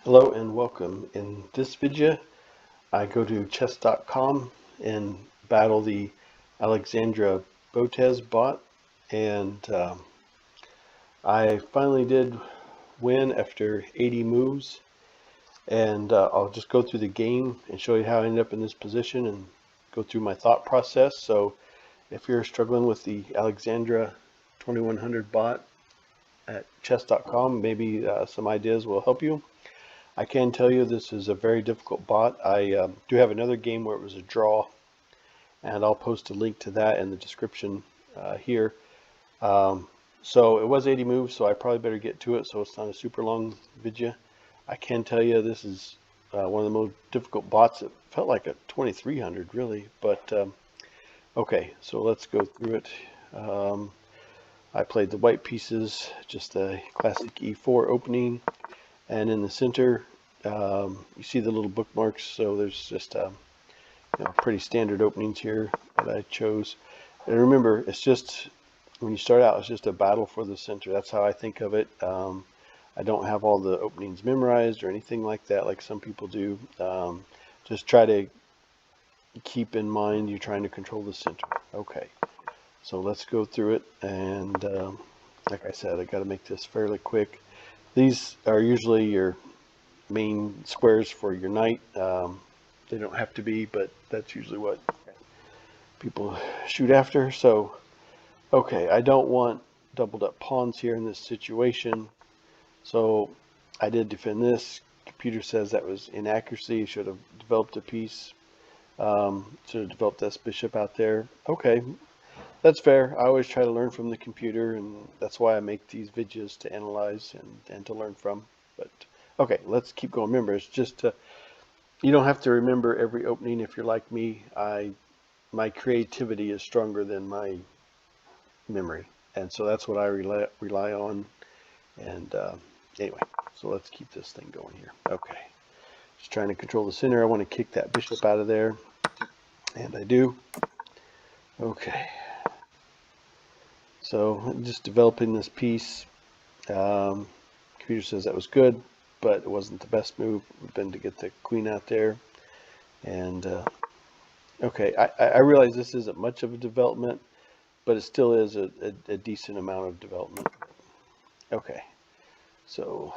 Hello and welcome. In this video, I go to chess.com and battle the Alexandra Botez bot, and I finally did win after 80 moves. And I'll just go through the game and show you how I ended up in this position and go through my thought process. So if you're struggling with the Alexandra 2100 bot at chess.com, maybe some ideas will help you. I can tell you this is a very difficult bot. I do have another game where it was a draw, and I'll post a link to that in the description here. So it was 80 moves, so I probably better get to it so it's not a super long video. I can tell you this is one of the most difficult bots. It felt like a 2300 really, but okay, so let's go through it. I played the white pieces, just a classic E4 opening. And in the center, you see the little bookmarks. So there's just pretty standard openings here that I chose. And remember, it's just when you start out, it's just a battle for the center. That's how I think of it. I don't have all the openings memorized or anything like that, like some people do. Just try to keep in mind you're trying to control the center. Okay, so let's go through it. And like I said, I got to make this fairly quick. These are usually your main squares for your knight. They don't have to be, but that's usually what people shoot after. So, okay, I don't want doubled up pawns here in this situation. So I did defend this. Computer says that was inaccuracy. Should have developed a piece. Should have developed this bishop out there. Okay, that's fair. I always try to learn from the computer, and that's why I make these videos, to analyze and to learn from. But okay, let's keep going. Remember, it's just you don't have to remember every opening. If you're like me, my creativity is stronger than my memory, and so that's what I rely on. And anyway, so let's keep this thing going here. Okay, just trying to control the center. I want to kick that bishop out of there, and I do. Okay. So just developing this piece. Computer says that was good, but it wasn't the best move. It would have been to get the queen out there. And okay, I realize this isn't much of a development, but it still is a decent amount of development. Okay, so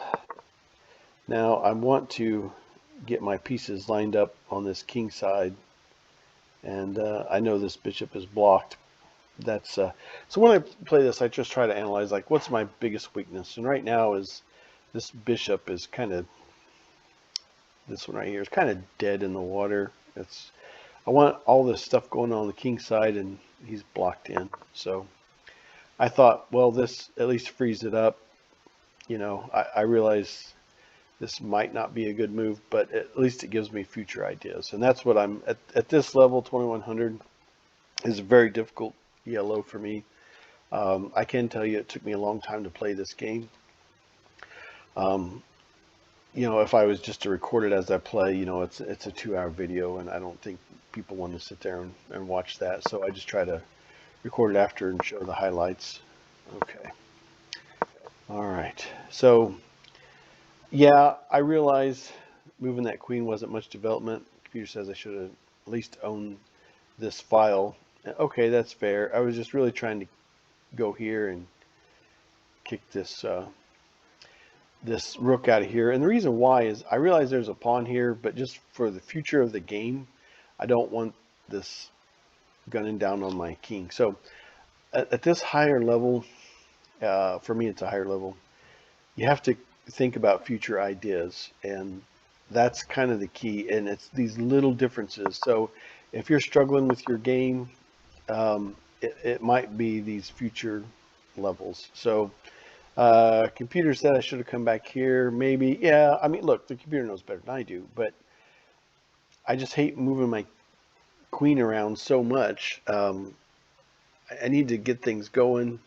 now I want to get my pieces lined up on this king side. And I know this bishop is blocked. That's so when I play this, I just try to analyze, like, what's my biggest weakness. And right now is this bishop is kind of, this one right here is kind of dead in the water. I want all this stuff going on the king side, and he's blocked in. So I thought, well, this at least frees it up. I realize this might not be a good move, but at least it gives me future ideas. And that's what I'm at this level. 2100 is very difficult yellow for me. I can tell you it took me a long time to play this game. If I was just to record it as I play, it's a 2-hour video, and I don't think people want to sit there and watch that. So I just try to record it after and show the highlights. Okay. All right. So yeah, I realize moving that queen wasn't much development. The computer says I should have at least owned this file. Okay, that's fair. I was just really trying to go here and kick this this rook out of here. And the reason why is I realize there's a pawn here, but just for the future of the game, I don't want this gunning down on my king. So at this higher level, for me it's a higher level, you have to think about future ideas, and that's kind of the key. And it's these little differences. So if you're struggling with your game, it might be these future levels. So computer said I should have come back here. Maybe, yeah. I mean, look, the computer knows better than I do, but I just hate moving my queen around so much. I need to get things going,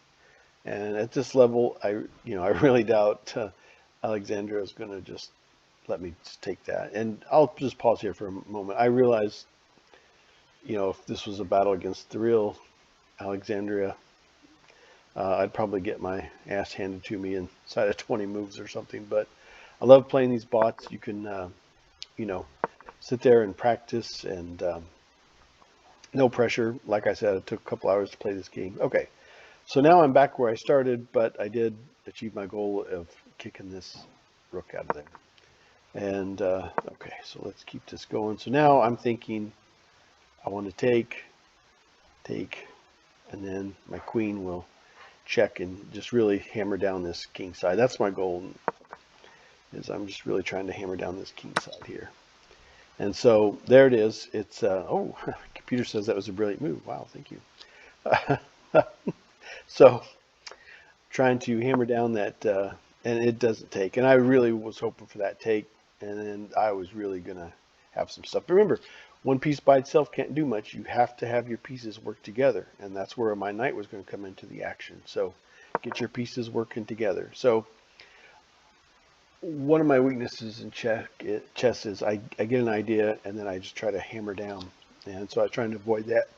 and at this level, I really doubt Alexandra is going to just let me just take that. And I'll just pause here for a moment. I realize, if this was a battle against the real Alexandria, I'd probably get my ass handed to me inside of 20 moves or something. But I love playing these bots. You can, you know, sit there and practice, and no pressure. Like I said, it took a couple hours to play this game. Okay, so now I'm back where I started, but I did achieve my goal of kicking this rook out of there. And okay, so let's keep this going. So now I'm thinking I want to take, and then my queen will check and just really hammer down this king side. That's my goal, is I'm just really trying to hammer down this king side here. And so there it is. It's, oh, computer says that was a brilliant move. Wow, thank you. So trying to hammer down that, and it doesn't take. And I really was hoping for that take, and then I was really going to have some stuff. But remember, one piece by itself can't do much. You have to have your pieces work together, and that's where my knight was going to come into the action. So get your pieces working together. So one of my weaknesses in chess is I get an idea, and then I just try to hammer down. And so I'm trying to avoid that.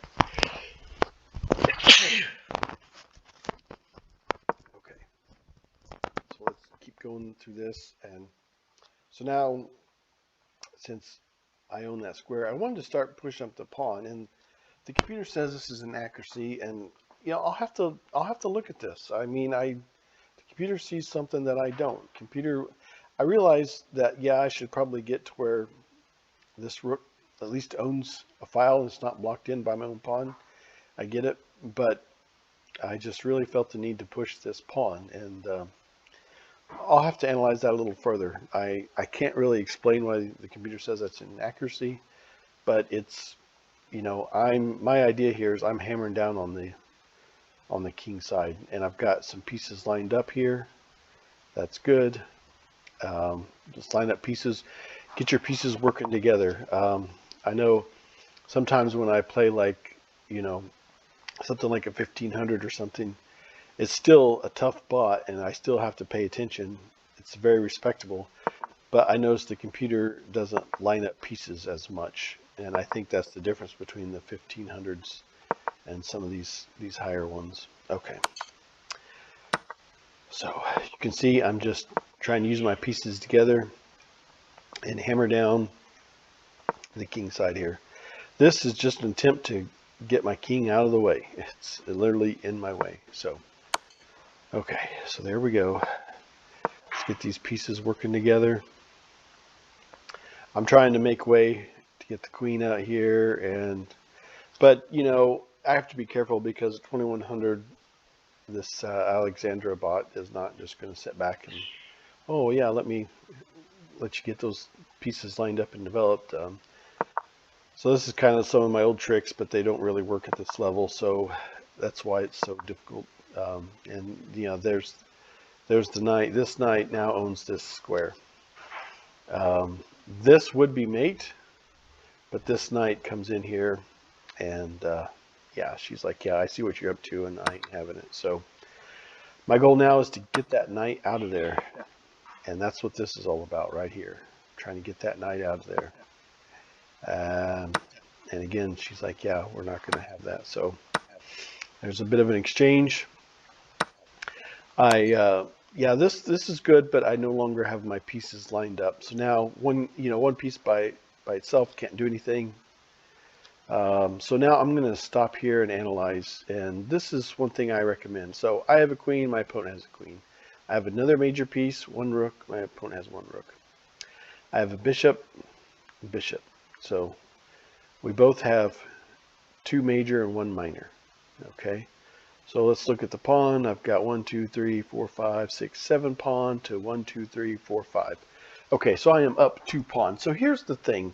Okay, so let's keep going through this. And so now, since I own that square, I wanted to start pushing up the pawn, and the computer says this is an accuracy, and you know, I'll have to look at this. I mean, the computer sees something that I don't. I realize that, yeah, I should probably get to where this rook at least owns a file and it's not blocked in by my own pawn. I get it, but I just really felt the need to push this pawn, and I'll have to analyze that a little further. I can't really explain why the computer says that's an accuracy, but it's, you know, my idea here is I'm hammering down on the king side, and I've got some pieces lined up here. That's good. Just line up pieces, get your pieces working together. I know sometimes when I play, like, you know, something like a 1500 or something, it's still a tough bot, and I still have to pay attention. It's very respectable, but I notice the computer doesn't line up pieces as much, and I think that's the difference between the 1500s and some of these higher ones. Okay, so you can see I'm just trying to use my pieces together and hammer down the king side here. This is just an attempt to get my king out of the way. It's literally in my way. So okay, so there we go. Let's get these pieces working together. I'm trying to make way to get the queen out here, but you know, I have to be careful because 2100, this Alexandra bot is not just going to sit back and, oh yeah, let you get those pieces lined up and developed. So this is kind of some of my old tricks, but they don't really work at this level, so that's why it's so difficult. And you know, there's the knight. This knight now owns this square. This would be mate, but this knight comes in here, and yeah, she's like, yeah, I see what you're up to, and I ain't having it. So my goal now is to get that knight out of there, and that's what this is all about right here, trying to get that knight out of there. And again, she's like, yeah, we're not going to have that. So there's a bit of an exchange. Yeah, this is good, but I no longer have my pieces lined up. So now one piece by itself can't do anything. So now I'm going to stop here and analyze, and this is one thing I recommend. So I have a queen, my opponent has a queen. I have another major piece, one rook, my opponent has one rook. I have a bishop. So we both have two major and one minor. Okay, so let's look at the pawn. I've got 1, 2, 3, 4, 5, 6, 7 pawn to 1, 2, 3, 4, 5. Okay, so I am up 2 pawns. So here's the thing,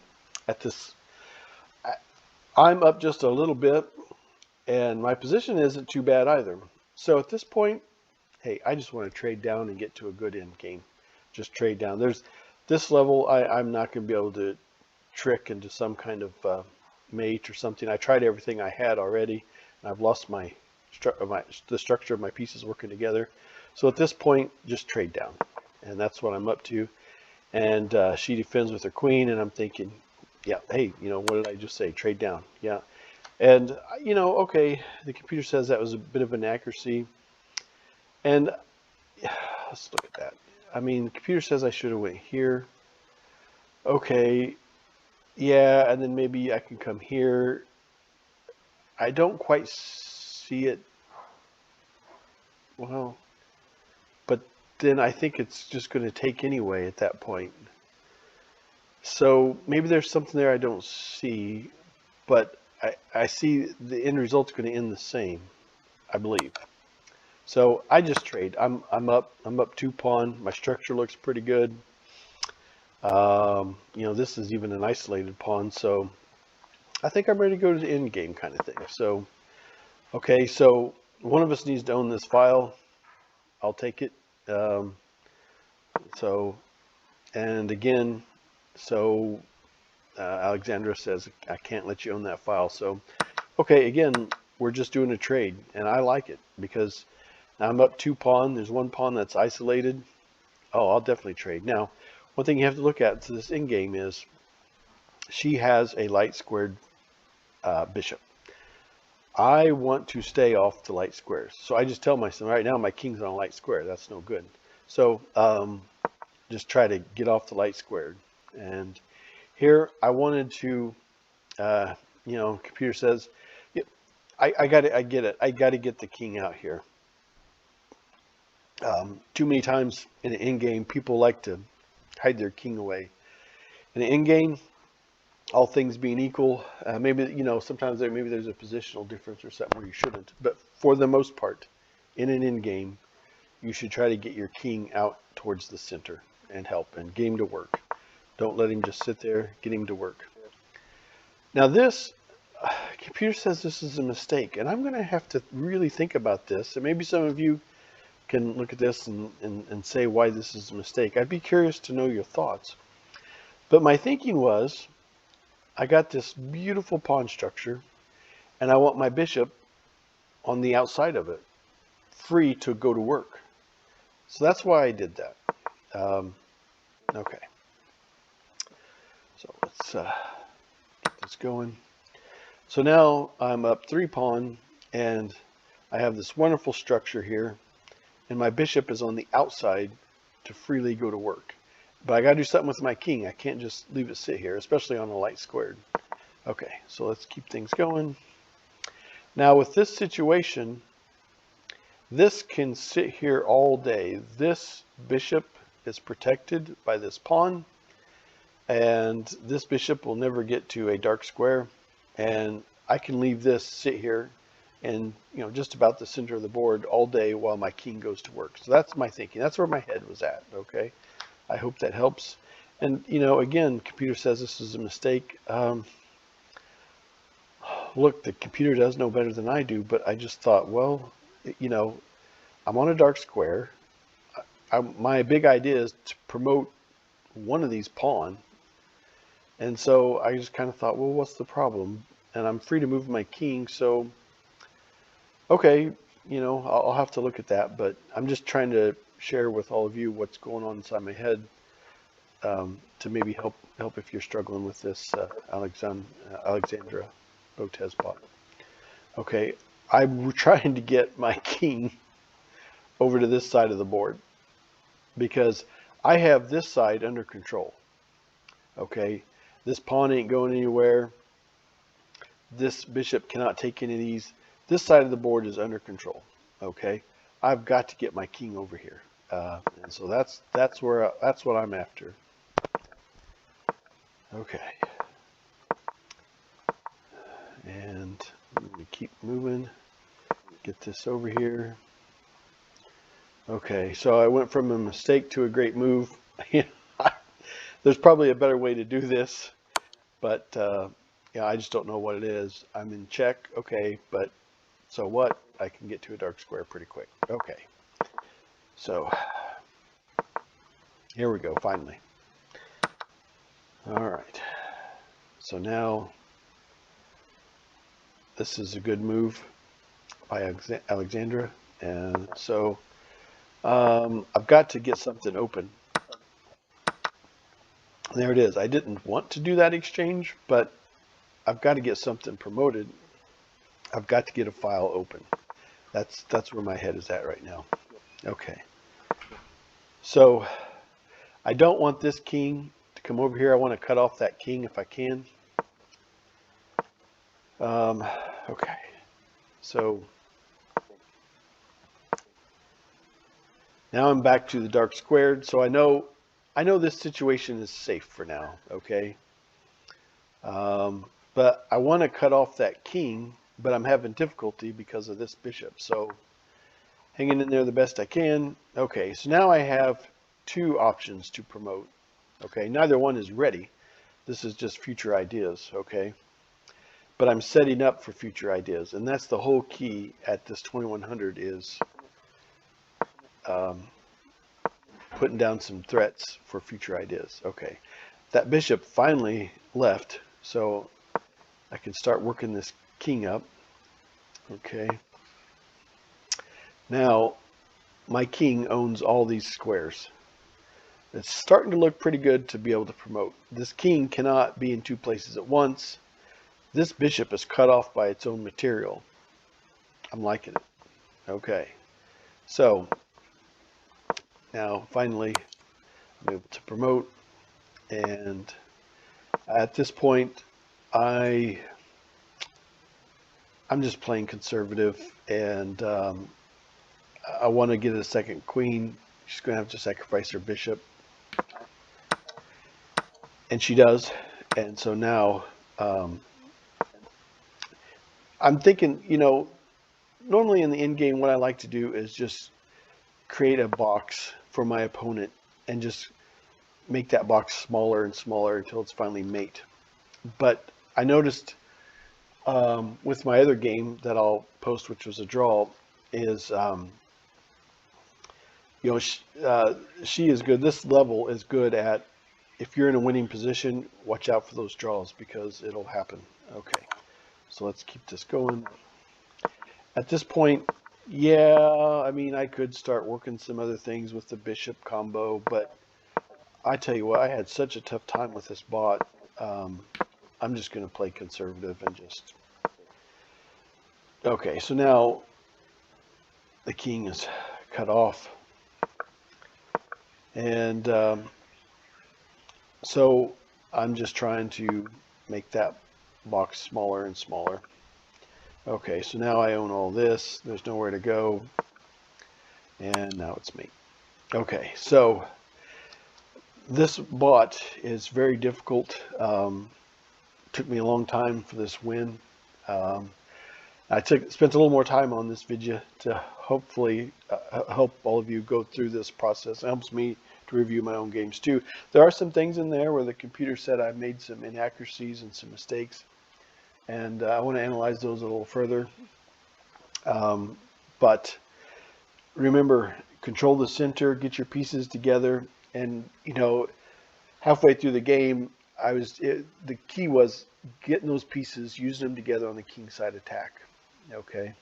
I'm up just a little bit, and my position isn't too bad either. So at this point, hey, I just want to trade down and get to a good end game. Just trade down. There's this level, I'm not going to be able to trick into some kind of mate or something. I tried everything I had already, and I've lost the structure of my pieces working together. So at this point, just trade down, and that's what I'm up to. And she defends with her queen, and I'm thinking, yeah, hey, you know, what did I just say? Trade down. Yeah. And, you know, okay, the computer says that was a bit of an accuracy. And let's look at that. I mean, the computer says I should have went here. Okay, yeah, and then maybe I can come here. I don't quite see it. Well, but then I think it's just going to take anyway at that point. So maybe there's something there I don't see, but I see the end result's going to end the same, I believe. So I just trade. I'm up 2 pawn. My structure looks pretty good. You know, this is even an isolated pawn, so I think I'm ready to go to the end game kind of thing. So, okay, so one of us needs to own this file. I'll take it. And again, so Alexandra says I can't let you own that file. So, okay, again, we're just doing a trade, and I like it because I'm up 2 pawn. There's 1 pawn that's isolated. Oh, I'll definitely trade. Now, one thing you have to look at to this end game is she has a light squared bishop. I want to stay off the light squares. So I just tell myself, right now my king's on a light square. That's no good. So just try to get off the light squared. And here I wanted to, you know, computer says, yeah, I get it. I got to get the king out here. Too many times in an end game, people like to hide their king away. In an end game, all things being equal, maybe, you know, sometimes maybe there's a positional difference or something where you shouldn't. But for the most part, in an end game, you should try to get your king out towards the center and help and get him to work. Don't let him just sit there. Get him to work. Now this, computer says this is a mistake, and I'm going to have to really think about this. And maybe some of you can look at this and say why this is a mistake. I'd be curious to know your thoughts. But my thinking was, I got this beautiful pawn structure, and I want my bishop on the outside of it, free to go to work. So that's why I did that. Okay. So let's get this going. So now I'm up 3 pawn, and I have this wonderful structure here, and my bishop is on the outside to freely go to work. But I got to do something with my king. I can't just leave it sit here, especially on a light squared. Okay, so let's keep things going. Now with this situation, this can sit here all day. This bishop is protected by this pawn, and this bishop will never get to a dark square. And I can leave this sit here and, you know, just about the center of the board all day while my king goes to work. So that's my thinking. That's where my head was at. Okay. I hope that helps. And, you know, again, computer says this is a mistake. Look, the computer does know better than I do, but I just thought, well, you know, I'm on a dark square. My big idea is to promote one of these pawn. And so I just kind of thought, well, what's the problem? And I'm free to move my king. So, okay, you know, I'll have to look at that, but I'm just trying to share with all of you what's going on inside my head, to maybe help if you're struggling with this Alexandra Botez bot. Okay, I'm trying to get my king over to this side of the board because I have this side under control. Okay, this pawn ain't going anywhere. This bishop cannot take any of these. This side of the board is under control. Okay, I've got to get my king over here, and so that's what I'm after. Okay, and let me keep moving. Get this over here. Okay, so I went from a mistake to a great move. There's probably a better way to do this, but yeah, I just don't know what it is. I'm in check. Okay, but so what? I can get to a dark square pretty quick. Okay, so here we go, finally. All right, so now this is a good move by Alexandra, and so I've got to get something open. There it is. I didn't want to do that exchange, but I've got to get something promoted. I've got to get a file open. That's where my head is at right now. Okay. So I don't want this king to come over here. I want to cut off that king if I can. Okay, so now I'm back to the dark squared. So I know this situation is safe for now. Okay, but I want to cut off that king, but I'm having difficulty because of this bishop. So hanging in there the best I can. Okay, so now I have two options to promote. Okay, neither one is ready. This is just future ideas. Okay. But I'm setting up for future ideas, and that's the whole key at this 2100 is putting down some threats for future ideas. Okay, that bishop finally left, so I can start working this king up. Okay, now my king owns all these squares. It's starting to look pretty good to be able to promote. This king cannot be in two places at once. This bishop is cut off by its own material. I'm liking it. Okay, so now finally I'm able to promote, and at this point I'm just playing conservative, and I want to get a second queen. She's going to have to sacrifice her bishop, and she does. And so now I'm thinking, normally in the end game, what I like to do is just create a box for my opponent and just make that box smaller and smaller until it's finally mate. But I noticed with my other game that I'll post, which was a draw, is she is good. This level is good at, if you're in a winning position, watch out for those draws because it'll happen. Okay, so let's keep this going. At this point, yeah, I mean, I could start working some other things with the bishop combo, but I tell you what, I had such a tough time with this bot. I'm just going to play conservative and just... Okay, so now the king is cut off. And so I'm just trying to make that box smaller and smaller. Okay, so now I own all this. There's nowhere to go. And now it's me. Okay, so this bot is very difficult. Took me a long time for this win. I spent a little more time on this video to hopefully help all of you go through this process. It helps me to review my own games too. There are some things in there where the computer said I made some inaccuracies and some mistakes, and I want to analyze those a little further. But remember, control the center, get your pieces together, and halfway through the game, the key was getting those pieces, using them together on the king side attack. Okay,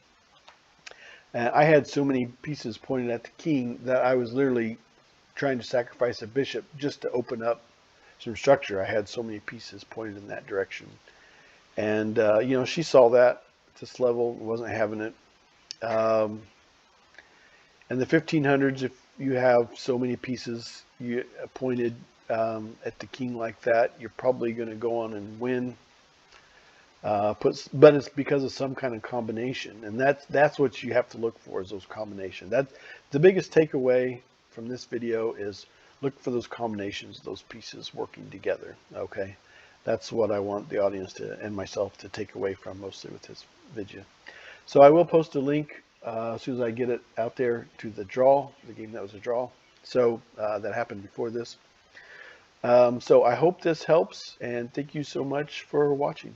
and I had so many pieces pointed at the king that I was literally trying to sacrifice a bishop just to open up some structure. I had so many pieces pointed in that direction, and she saw that at this level, wasn't having it. And the 1500s, if you have so many pieces you pointed at the king like that, you're probably going to go on and win. But it's because of some kind of combination, and that's what you have to look for, is those combinations. That's the biggest takeaway from this video, is look for those combinations, those pieces working together. Okay, that's what I want the audience and myself to take away from mostly with this video. So I will post a link as soon as I get it out there to the draw, the game that was a draw. So that happened before this. So I hope this helps, and thank you so much for watching.